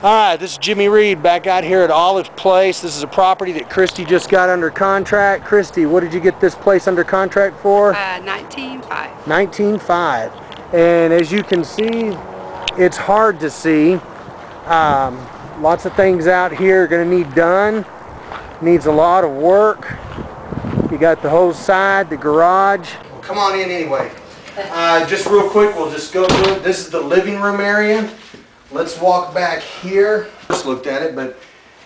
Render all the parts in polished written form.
Alright, this is Jimmy Reed back out here at Olive Place. This is a property that Christy just got under contract. Christy, what did you get this place under contract for? $19,500. $19,500. And as you can see, it's hard to see. Lots of things out here are going to need done. Needs a lot of work. You got the whole side, the garage. Well, come on in anyway. Just real quick, we'll just go through it. This is the living room area. Let's walk back here. First looked at it, but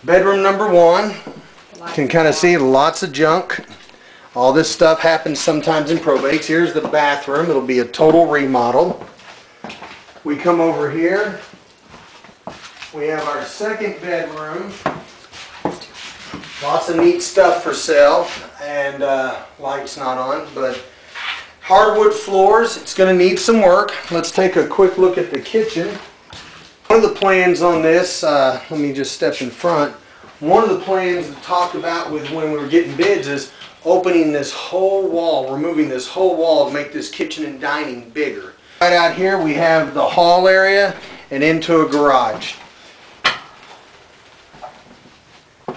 bedroom number one. You can kind of see lots of junk. All this stuff happens sometimes in probates. Here's the bathroom. It'll be a total remodel. We come over here. We have our second bedroom. Lots of neat stuff for sale, and lights not on, but hardwood floors. It's going to need some work. Let's take a quick look at the kitchen. One of the plans on this, let me just step in front. One of the plans we talked about with when we were getting bids is opening this whole wall, removing this whole wall to make this kitchen and dining bigger. Right out here we have the hall area and into a garage.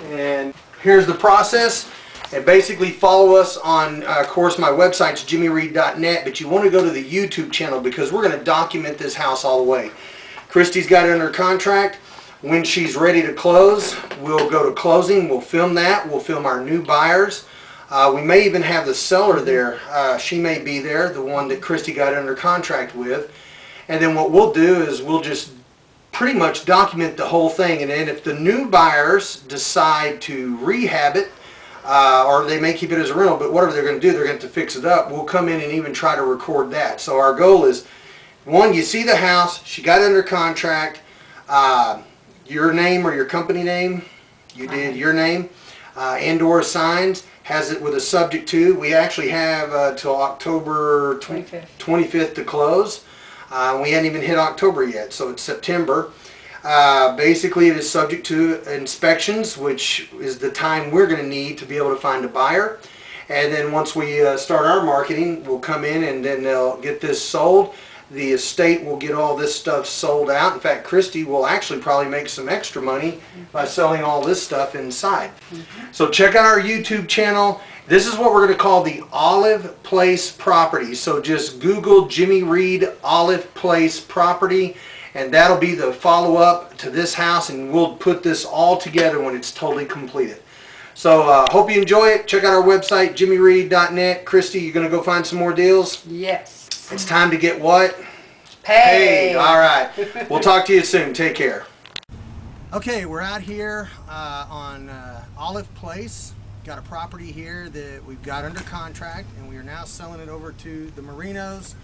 And here's the process. And basically follow us on, of course, my website's jimmyreed.net, but you want to go to the YouTube channel because we're going to document this house all the way. Christy's got it under contract. When she's ready to close, we'll go to closing. We'll film that. We'll film our new buyers. We may even have the seller there. She may be there, the one that Christy got under contract with. And then what we'll do is we'll just pretty much document the whole thing. And then if the new buyers decide to rehab it, or they may keep it as a rental, but whatever they're going to do, they're going to fix it up. We'll come in and even try to record that. So our goal is, one, you see the house, she got under contract, your name or your company name, you did your name, and/or signs, has it with a subject to. We actually have till October 25th to close. We hadn't even hit October yet, so it's September. Basically, it is subject to inspections, which is the time we're going to need to be able to find a buyer. And then once we start our marketing, we'll come in and then they'll get this sold. The estate will get all this stuff sold out. In fact, Christy will actually probably make some extra money by selling all this stuff inside. So check out our YouTube channel. This is what we're going to call the Olive Place property. So just Google Jimmy Reed Olive Place property, and that'll be the follow-up to this house, and we'll put this all together when it's totally completed. So hope you enjoy it. Check out our website, jimmyreed.net. Christy, you going to go find some more deals? Yes. It's time to get what? Paid. All right. We'll talk to you soon. Take care. Okay, we're out here on Olive Place. Got a property here that we've got under contract, and we are now selling it over to the Marinos,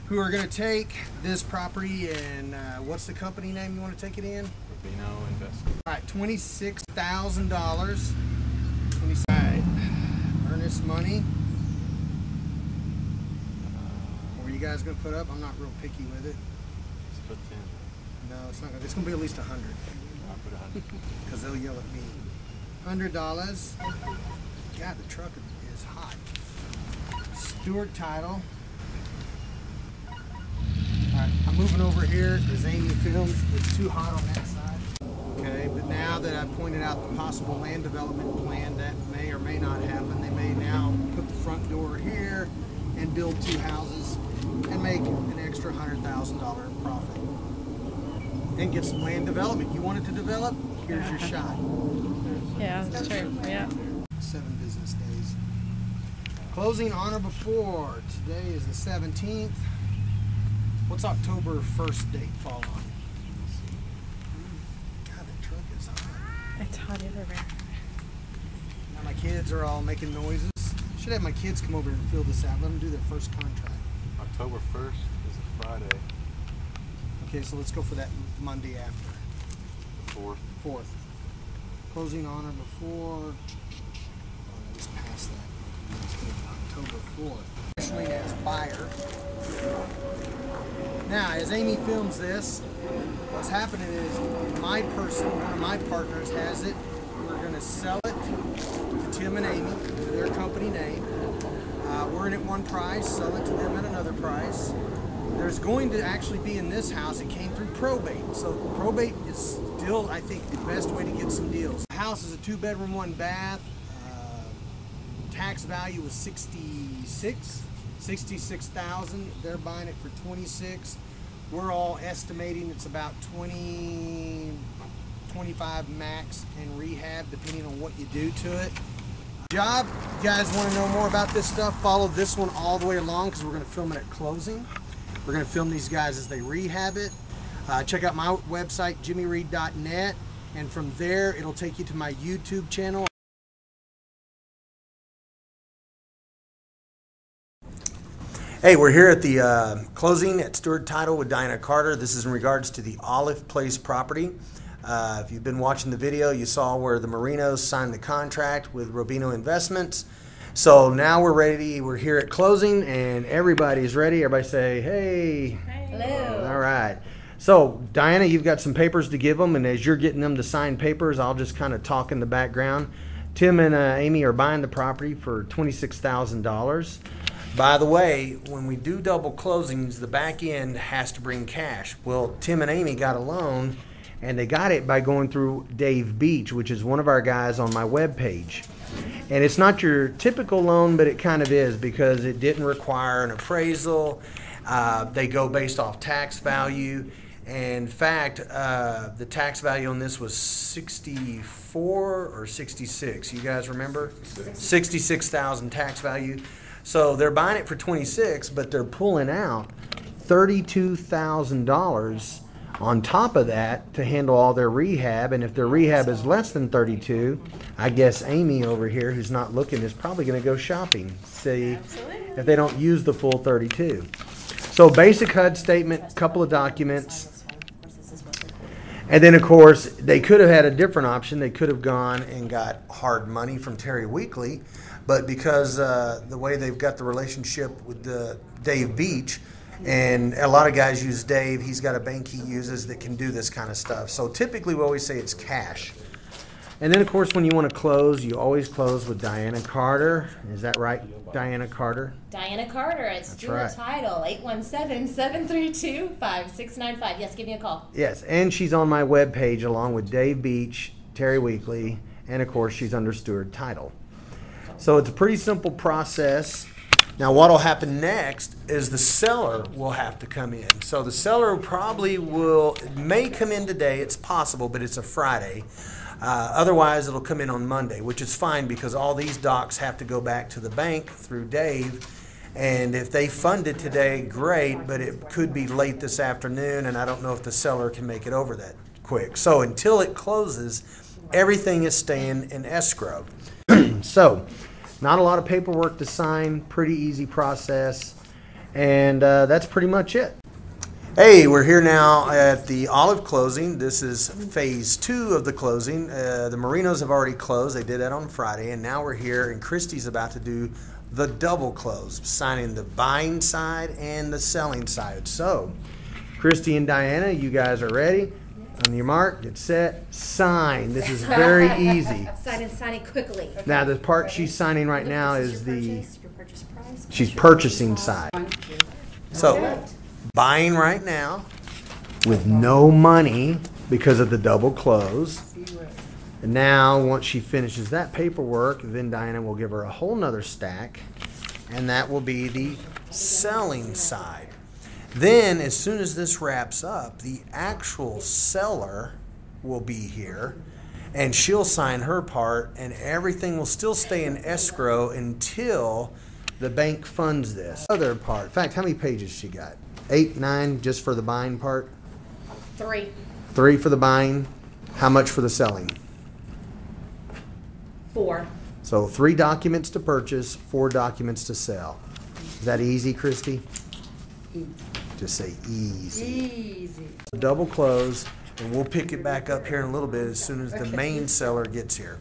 who are going to take this property and what's the company name you want to take it in? Rubino Investment. All right, $26,000. Right. Earnest money. What are you guys going to put up? I'm not real picky with it. Let's put 10. No, it's not. It's going to be at least 100. I'll put 100. Because they'll yell at me. $100. God, the truck is hot. Stewart title. Alright, I'm moving over here because Amy films. It's too hot on that side. Okay, but now that I've pointed out the possible land development plan that may or may not happen, they may now put the front door here and build 2 houses and make an extra $100,000 profit. And get some land development. You want it to develop? Here's your shot. Yeah, that's true. Yeah. 7 business days. Closing on or before. Today is the 17th. What's October 1st date fall on? God, the truck is hot. It's hot everywhere. Now my kids are all making noises. Should have my kids come over and fill this out. Let them do their first contract. October 1st is a Friday. Okay, so let's go for that Monday after. The 4th. 4th. Closing on or before. Oh, just past that. Let's go to October 4th. Officially as buyer. Now, as Amy films this, what's happening is my person, one of my partners, has it. We're going to sell it to Tim and Amy, to their company name. We're in at one price, sell it to them at another price. There's going to actually be in this house, it came through probate. So probate is still, I think, the best way to get some deals. The house is a 2-bedroom, 1-bath. Tax value was $66,000. They're buying it for $26,000. We're all estimating it's about 25 max in rehab, depending on what you do to it. Job, if you guys want to know more about this stuff, follow this one all the way along because we're going to film it at closing. We're going to film these guys as they rehab it. Check out my website, jimmyreed.net, and from there it'll take you to my YouTube channel. Hey, we're here at the closing at Stewart Title with Diana Carter. This is in regards to the Olive Place property. If you've been watching the video, you saw where the Marinos signed the contract with Robino Investments. So now we're ready. We're here at closing and everybody's ready. Everybody say, hey. Hello. All right. So Diana, you've got some papers to give them, and as you're getting them to sign papers, I'll just kind of talk in the background. Tim and Amy are buying the property for $26,000. By the way, when we do double closings, the back end has to bring cash. Well, Tim and Amy got a loan, and they got it by going through Dave Beach, which is one of our guys on my webpage. And it's not your typical loan, but it kind of is because it didn't require an appraisal. They go based off tax value. And in fact, the tax value on this was 64 or 66. You guys remember? 66,000 tax value. So they're buying it for 26, but they're pulling out $32,000 on top of that to handle all their rehab. And if their rehab is less than 32, I guess Amy over here, who's not looking, is probably going to go shopping. See if they don't use the full 32. So basic HUD statement, couple of documents. And then, of course, they could have had a different option. They could have gone and got hard money from Terry Weekly. But because the way they've got the relationship with Dave Beach, and a lot of guys use Dave, he's got a bank he uses that can do this kind of stuff. So typically we always say it's cash. And then, of course, when you want to close, you always close with Diana Carter. Is that right, Diana Carter? Diana Carter at Stewart Title, 817-732-5695. Yes, give me a call. Yes, and she's on my webpage along with Dave Beach, Terry Weekly, and, of course, she's under Stewart Title. So it's a pretty simple process. Now what will happen next is the seller will have to come in. So the seller probably may come in today. It's possible, but it's a Friday. Otherwise, it'll come in on Monday, which is fine because all these docs have to go back to the bank through Dave. And if they fund it today, great, but it could be late this afternoon, and I don't know if the seller can make it over that quick. So until it closes, everything is staying in escrow. So, not a lot of paperwork to sign, pretty easy process, and that's pretty much it. Hey, we're here now at the Olive closing. This is phase 2 of the closing. The Marinos have already closed. They did that on Friday, and now we're here, and Christy's about to do the double close, signing the buying side and the selling side. So, Christy and Diana, you guys are ready? On your mark, get set, sign. This is very easy. Sign it quickly. Okay. Now the part she's signing right now is your purchase price. she's purchasing side. So buying right now with no money because of the double close. And now once she finishes that paperwork, then Diana will give her a whole nother stack, and that will be the selling side. Then, as soon as this wraps up, the actual seller will be here, and she'll sign her part, and everything will still stay in escrow until the bank funds this other part. In fact, how many pages she got? 8, 9, just for the buying part? 3. 3 for the buying. How much for the selling? 4. So 3 documents to purchase, 4 documents to sell. Is that easy, Christy? Easy. Just say easy. Easy. Double close, and we'll pick it back up here in a little bit as soon as the main seller gets here.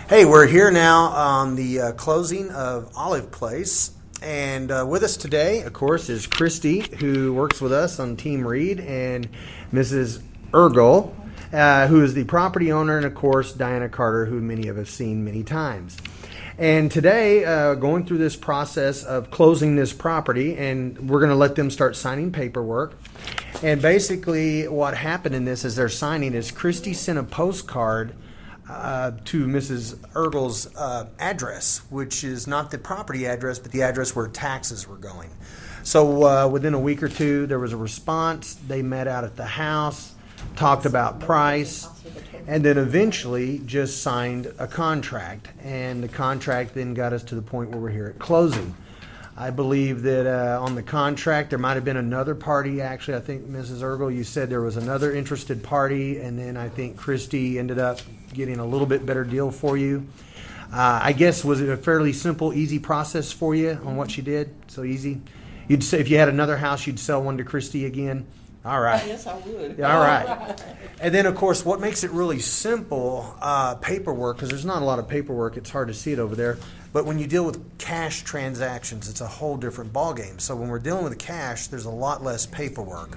Hey, we're here now on the closing of Olive Place, and with us today, of course, is Christy, who works with us on Team Reed, and Mrs. Ergel, who is the property owner, and of course, Diana Carter, who many of us have seen many times. And today, going through this process of closing this property, and we're going to let them start signing paperwork. And basically what happened in this as they're signing is Christy sent a postcard to Mrs. Ergel's address, which is not the property address, but the address where taxes were going. So within a week or two, there was a response. They met out at the house, talked about price, and then eventually just signed a contract. And the contract then got us to the point where we're here at closing. I believe that on the contract, there might have been another party. Actually, I think, Mrs. Ergel, you said there was another interested party, and then I think Christy ended up getting a little bit better deal for you. I guess, was it a fairly simple, easy process for you on what she did? So easy? You'd say if you had another house, you'd sell one to Christy again? All right. Yes, I would. Yeah, all right. And then, of course, what makes it really simple, paperwork, because there's not a lot of paperwork. It's hard to see it over there. But when you deal with cash transactions, it's a whole different ballgame. So when we're dealing with cash, there's a lot less paperwork.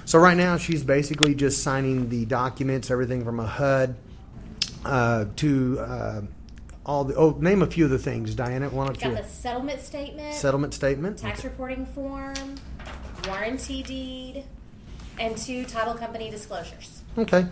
So right now, she's basically just signing the documents, everything from a HUD to all the, name a few of the things, Diana. Why don't you? Got the settlement statement. Settlement statement. Tax Okay. reporting form, warranty deed, and 2 title company disclosures. Okay.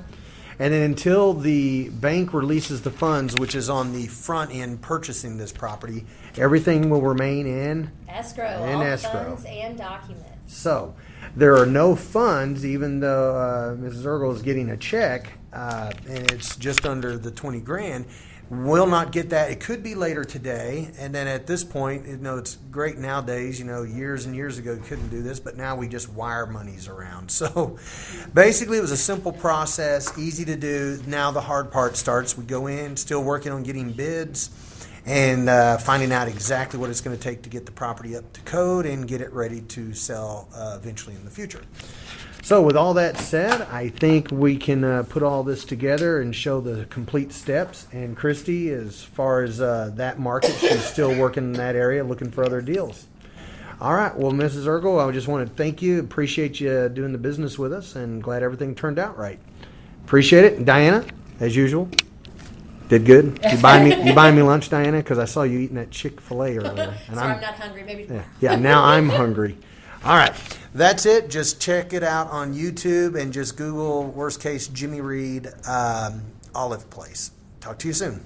And then until the bank releases the funds, which is on the front end purchasing this property, everything will remain in Escrow, In all escrow. funds and documents. So there are no funds, even though Mrs. Ergel is getting a check, and it's just under the 20 grand. Will not get that. It could be later today. And then at this point, it's great nowadays. Years and years ago, you couldn't do this, but now we just wire monies around. So basically, it was a simple process, easy to do. Now the hard part starts. We go in, still working on getting bids and finding out exactly what it's going to take to get the property up to code and get it ready to sell eventually in the future. So with all that said, I think we can put all this together and show the complete steps. And Christy, as far as that market, she's still working in that area, looking for other deals. All right. Well, Mrs. Ergel, I just want to thank you. Appreciate you doing the business with us, and glad everything turned out right. Appreciate it. Diana, as usual, did good. You buy me lunch, Diana, because I saw you eating that Chick-fil-A earlier. And Sorry, I'm not hungry. Maybe tomorrow. yeah, now I'm hungry. All right. That's it. Just check it out on YouTube and just Google, worst case, Jimmy Reed Olive Place. Talk to you soon.